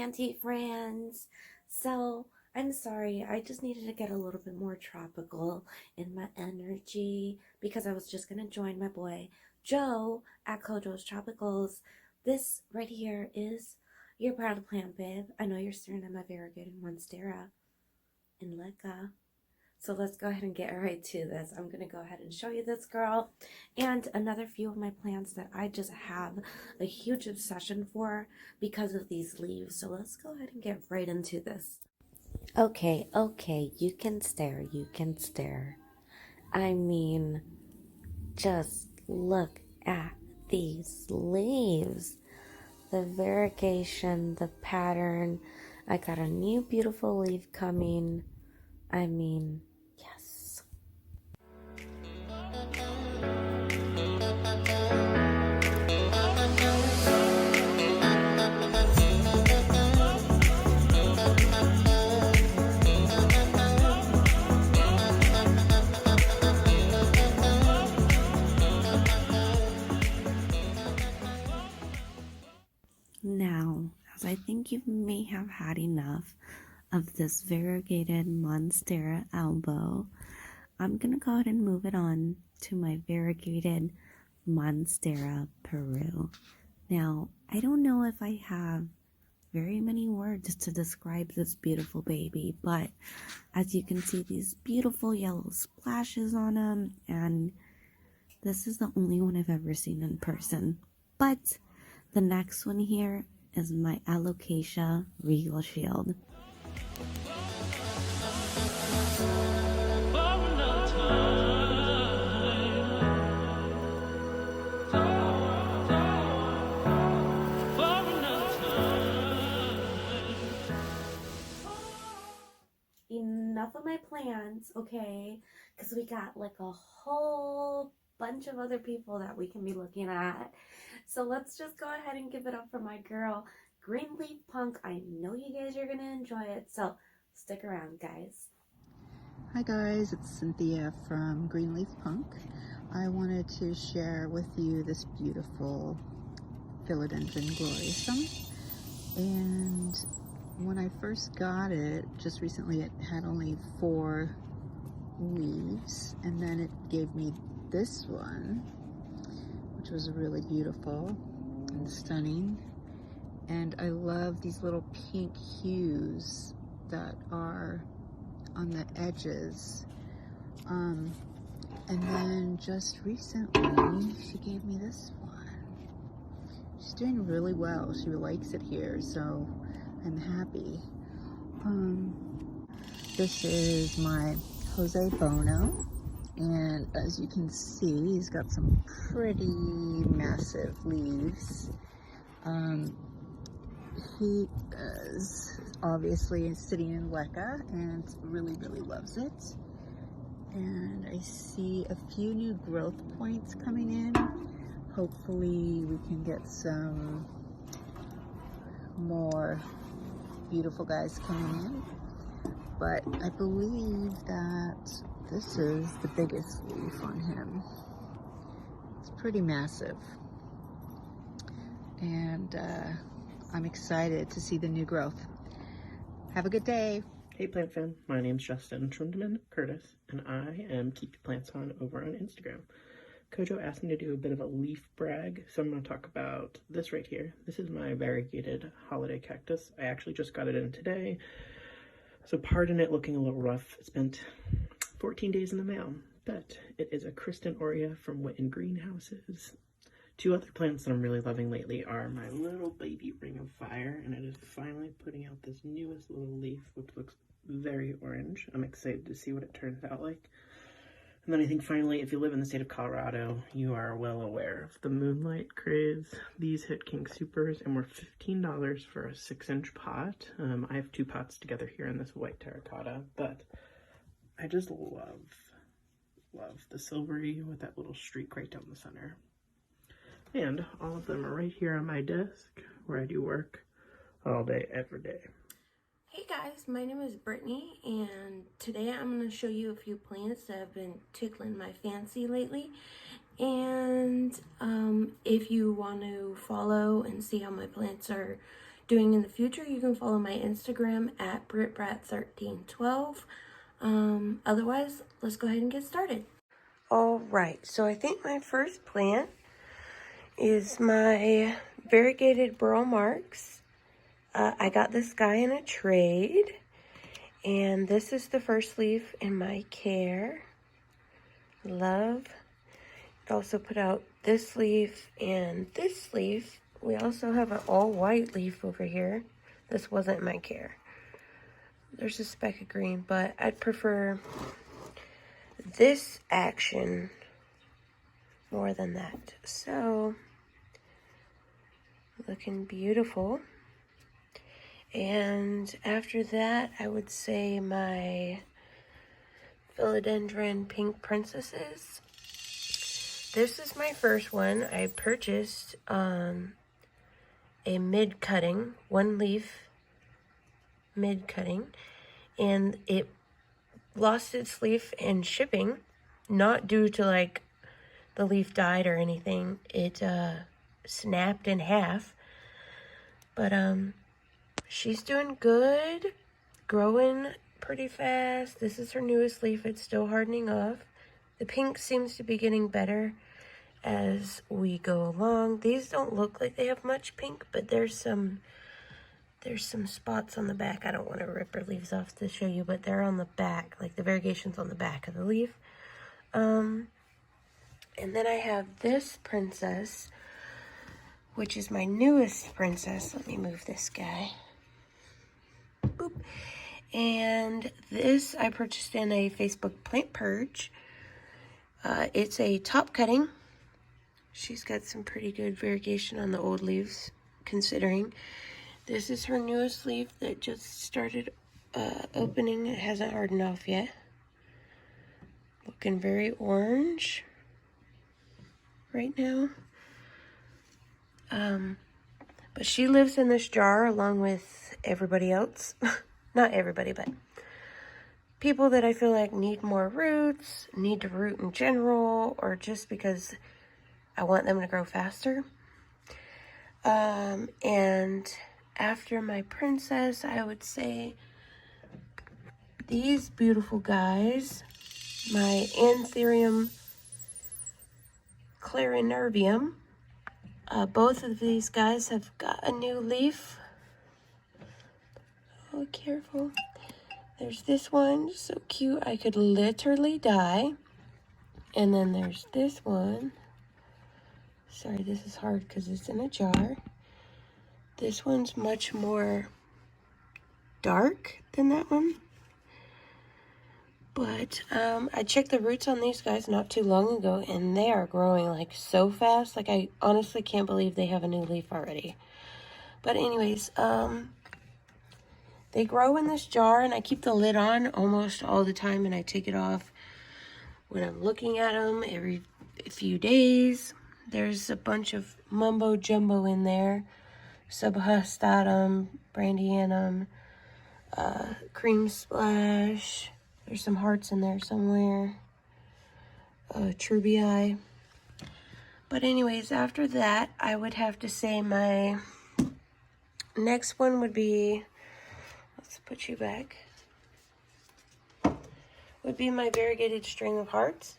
planty friends. So I'm sorry, I just needed to get a little bit more tropical in my energy because I was just gonna join my boy Joe at Kojo's Tropicals. This right here is your proud plant babe. I know you're staring at my variegated monstera in Leca. So let's go ahead and get right to this. I'm going to go ahead and show you this girl and another few of my plants that I just have a huge obsession for because of these leaves. So let's go ahead and get right into this. Okay, you can stare, I mean, just look at these leaves. The variegation, the pattern. I got a new beautiful leaf coming. I mean, yes. Now, as I think you may have had enough of this variegated monstera elbow, I'm gonna go ahead and move it on to my variegated monstera Peru. Now, I don't know if I have very many words to describe this beautiful baby, but as you can see, these beautiful yellow splashes on them, and this is the only one I've ever seen in person. But the next one here is my Alocasia Regal Shield. Enough of my plants, okay? Because we got like a whole bunch of other people that we can be looking at. So let's just go ahead and give it up for my girl, Greenleaf Punk. I know you guys are going to enjoy it, so stick around, guys. Hi guys, it's Cynthia from Greenleaf Punk. I wanted to share with you this beautiful Philodendron Glorious. And when I first got it, just recently, it had only 4 leaves, and then it gave me this one, which was really beautiful and stunning. And I love these little pink hues that are on the edges. And then just recently, she gave me this one. She's doing really well. She likes it here, so I'm happy. This is my Jose Bono, and as you can see, he's got some pretty massive leaves. He is obviously sitting in Leca and really loves it. And I see a few new growth points coming in. Hopefully we can get some more beautiful guys coming in. But I believe that this is the biggest leaf on him. It's pretty massive. And I'm excited to see the new growth. Have a good day. Hey plant fan, my name's Justin Trundeman Curtis, and I am Keep Your Plants On over on Instagram. Kojo asked me to do a bit of a leaf brag, so I'm going to talk about this right here. This is my variegated holiday cactus. I actually just got it in today, so pardon it looking a little rough. It spent 14 days in the mail, but it is a Kristen Aurea from Witten Greenhouses. 2 other plants that I'm really loving lately are my little baby Ring of Fire, and it is finally putting out this newest little leaf, which looks very orange. I'm excited to see what it turns out like. And then I think finally, if you live in the state of Colorado, you are well aware of the moonlight craze. These hit King Supers and were $15 for a 6-inch pot. I have 2 pots together here in this white terracotta, but I just love the silvery with that little streak right down the center. And all of them are right here on my desk where I do work all day, every day. Hey guys, my name is Brittany, and today I'm going to show you a few plants that have been tickling my fancy lately. And if you want to follow and see how my plants are doing in the future, you can follow my Instagram at BrittBrat1312. Otherwise, let's go ahead and get started. Alright, so I think my first plant is my Variegated Burl Marks. I got this guy in a trade, and this is the first leaf in my care. Love. It also put out this leaf and this leaf. We also have an all-white leaf over here. This wasn't in my care. There's a speck of green, but I'd prefer this action more than that. So, looking beautiful. And after that, I would say my Philodendron Pink Princesses. This is my first one. I purchased a mid-cutting, one leaf mid-cutting, and it lost its leaf in shipping, not due to like the leaf died or anything. It snapped in half, but she's doing good, growing pretty fast. This is her newest leaf. It's still hardening off. The pink seems to be getting better as we go along. These don't look like they have much pink, but there's some spots on the back. I don't want to rip her leaves off to show you, but they're on the back, like the variegations on the back of the leaf. And then I have this princess, which is my newest princess. Let me move this guy. Boop. And this I purchased in a Facebook plant purge. It's a top cutting. She's got some pretty good variegation on the old leaves, considering. This is her newest leaf that just started opening. It hasn't hardened off yet. Looking very orange right now. But she lives in this jar along with everybody else. Not everybody, but people that I feel like need more roots, need to root in general, or just because I want them to grow faster. And after my princess, I would say these beautiful guys, my Anthurium clarinervium. Both of these guys have got a new leaf. Oh, careful. There's this one, so cute, I could literally die. And then there's this one. Sorry, this is hard because it's in a jar. This one's much more dark than that one. But I checked the roots on these guys not too long ago, and they are growing like so fast. Like, I honestly can't believe they have a new leaf already. But anyways, they grow in this jar, and I keep the lid on almost all the time, and I take it off when I'm looking at them every few days. There's a bunch of mumbo jumbo in there. Subhustatum, brandianum, cream splash. There's some hearts in there somewhere. Trubii. But anyways, after that, I would have to say my next one would be, let's put you back, would be my variegated string of hearts.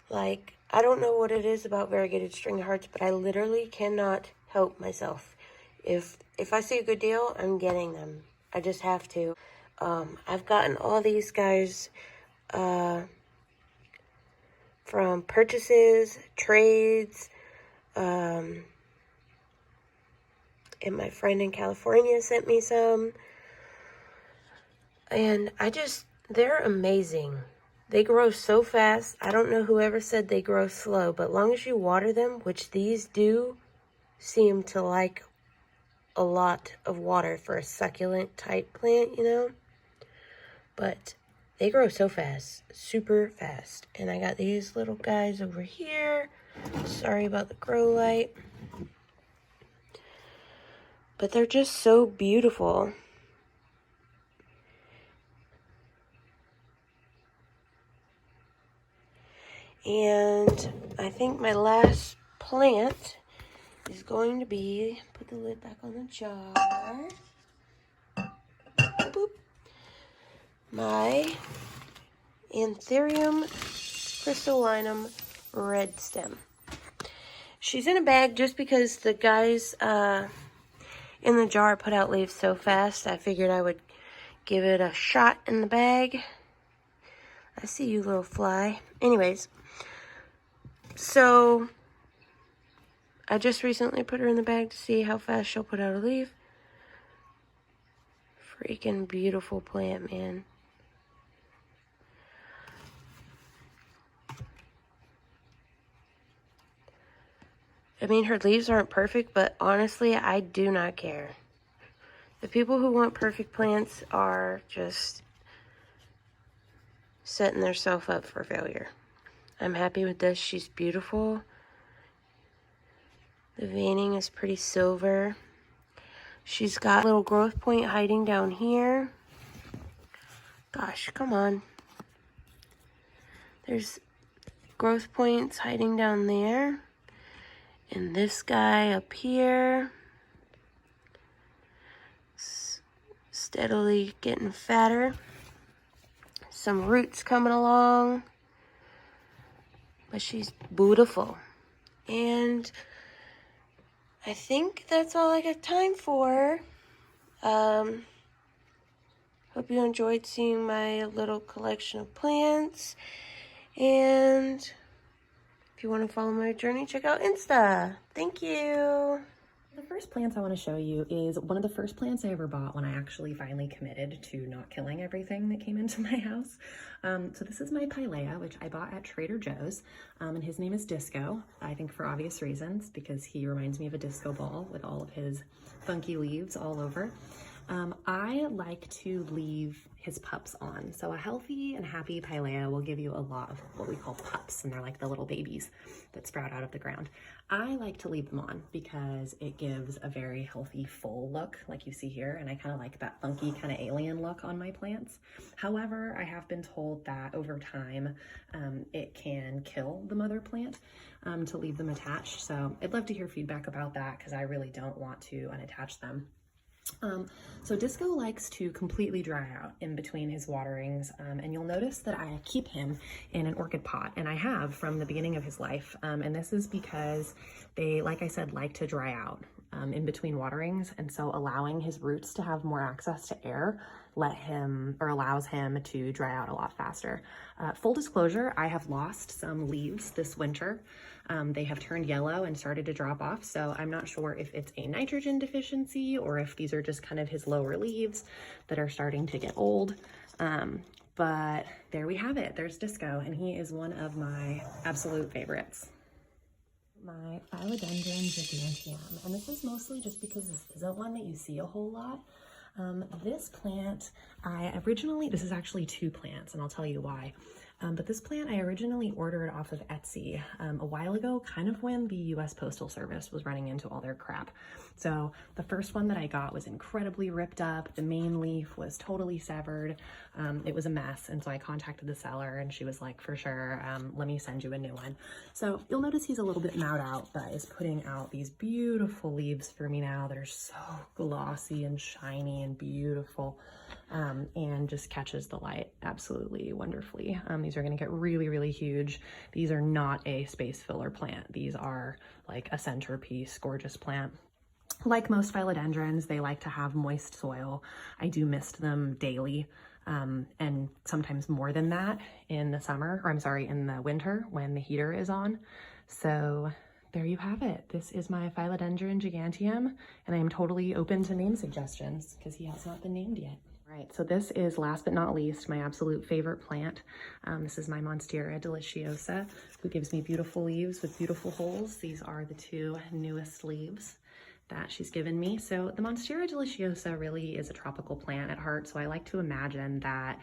Like, I don't know what it is about variegated string of hearts, but I literally cannot help myself. If I see a good deal, I'm getting them. I just have to. I've gotten all these guys from purchases, trades, and my friend in California sent me some. And they're amazing. They grow so fast. I don't know whoever said they grow slow, but long as you water them, which these do seem to like a lot of water for a succulent type plant, you know. But they grow so fast, super fast. And I got these little guys over here. Sorry about the grow light. But they're just so beautiful. And I think my last plant is going to be, put the lid back on the jar. Boop. My Anthurium crystallinum red stem. She's in a bag just because the guys in the jar put out leaves so fast. I figured I would give it a shot in the bag. I see you, little fly. Anyways, so I just recently put her in the bag to see how fast she'll put out a leaf. Freaking beautiful plant, man. I mean, her leaves aren't perfect, but honestly, I do not care. The people who want perfect plants are just setting themselves up for failure. I'm happy with this. She's beautiful. The veining is pretty silver. She's got a little growth point hiding down here. Gosh, come on. There's growth points hiding down there. And this guy up here. Steadily getting fatter. Some roots coming along. But she's beautiful. And I think that's all I got time for. Hope you enjoyed seeing my little collection of plants. And if you want to follow my journey, check out Insta. Thank you. The first plants I want to show you is one of the first plants I ever bought when I actually finally committed to not killing everything that came into my house. So this is my Pilea, which I bought at Trader Joe's, and his name is Disco, I think for obvious reasons, because he reminds me of a disco ball with all of his funky leaves all over. I like to leave his pups on. So a healthy and happy Pilea will give you a lot of what we call pups, and they're like the little babies that sprout out of the ground. I like to leave them on because it gives a very healthy full look like you see here, and I kind of like that funky kind of alien look on my plants. However, I have been told that over time it can kill the mother plant to leave them attached. So I'd love to hear feedback about that because I really don't want to unattach them. So Disco likes to completely dry out in between his waterings, and you'll notice that I keep him in an orchid pot, and I have from the beginning of his life, and this is because they, like I said, like to dry out in between waterings, and so allowing his roots to have more access to air allows him to dry out a lot faster. Full disclosure, I have lost some leaves this winter. They have turned yellow and started to drop off, so I'm not sure if it's a nitrogen deficiency or if these are just kind of his lower leaves that are starting to get old. But there we have it. There's Disco, and he is one of my absolute favorites. My Philodendron giganteum, and this is mostly just because this isn't one that you see a whole lot. This plant, this is actually two plants, and I'll tell you why. But this plant I originally ordered off of Etsy a while ago, kind of when the US Postal Service was running into all their crap. So the first one that I got was incredibly ripped up. The main leaf was totally severed. It was a mess. And so I contacted the seller and she was like, for sure, let me send you a new one. So you'll notice he's a little bit mowed out, but is putting out these beautiful leaves for me now that are so glossy and shiny and beautiful. And just catches the light absolutely wonderfully. These are going to get really, really huge. These are not a space filler plant. These are like a centerpiece, gorgeous plant. Like most philodendrons, they like to have moist soil. I do mist them daily, and sometimes more than that in the winter when the heater is on. So there you have it. This is my Philodendron giganteum, and I am totally open to name suggestions because he has not been named yet. Right, so this is last but not least my absolute favorite plant. This is my Monstera deliciosa, who gives me beautiful leaves with beautiful holes. These are the two newest leaves that she's given me. So the Monstera deliciosa really is a tropical plant at heart, so I like to imagine that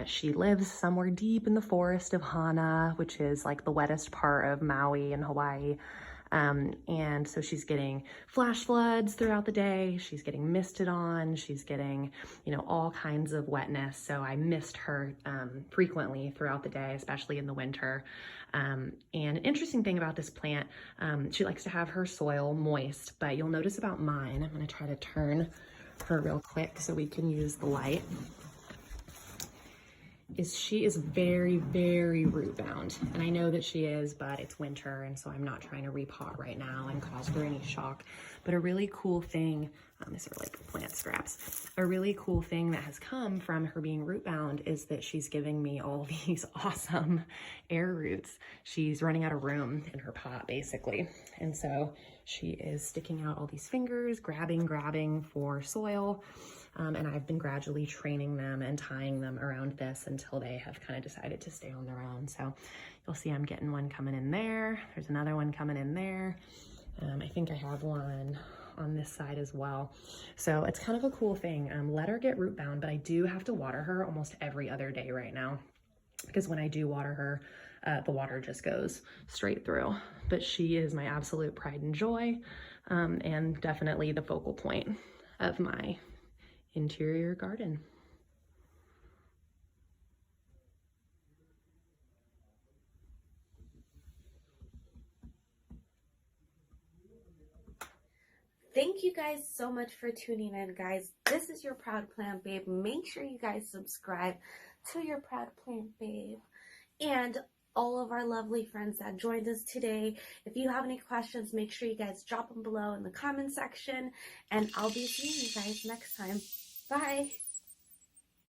she lives somewhere deep in the forest of Hana, which is like the wettest part of Maui in Hawaii. And so she's getting flash floods throughout the day. She's getting misted on. She's getting, you know, all kinds of wetness. So I mist her frequently throughout the day, especially in the winter. And an interesting thing about this plant, she likes to have her soil moist, but you'll notice about mine, I'm going to try to turn her real quick so we can use the light, is she is very, very root bound. And I know that she is, but it's winter, and so I'm not trying to repot right now and cause her any shock. But a really cool thing, these are like plant scraps, a really cool thing that has come from her being root bound is that she's giving me all these awesome air roots. She's running out of room in her pot, basically. And so she is sticking out all these fingers, grabbing for soil. And I've been gradually training them and tying them around this until they have kind of decided to stay on their own. So you'll see I'm getting one coming in there. There's another one coming in there. I think I have one on this side as well. So it's kind of a cool thing. Let her get root bound, but I do have to water her almost every other day right now, because when I do water her, the water just goes straight through. But she is my absolute pride and joy, and definitely the focal point of my interior garden. Thank you guys so much for tuning in, guys. This is your Proud Plant Babe. Make sure you guys subscribe to your Proud Plant Babe and all of our lovely friends that joined us today. If you have any questions, make sure you guys drop them below in the comment section, and I'll be seeing you guys next time. Bye.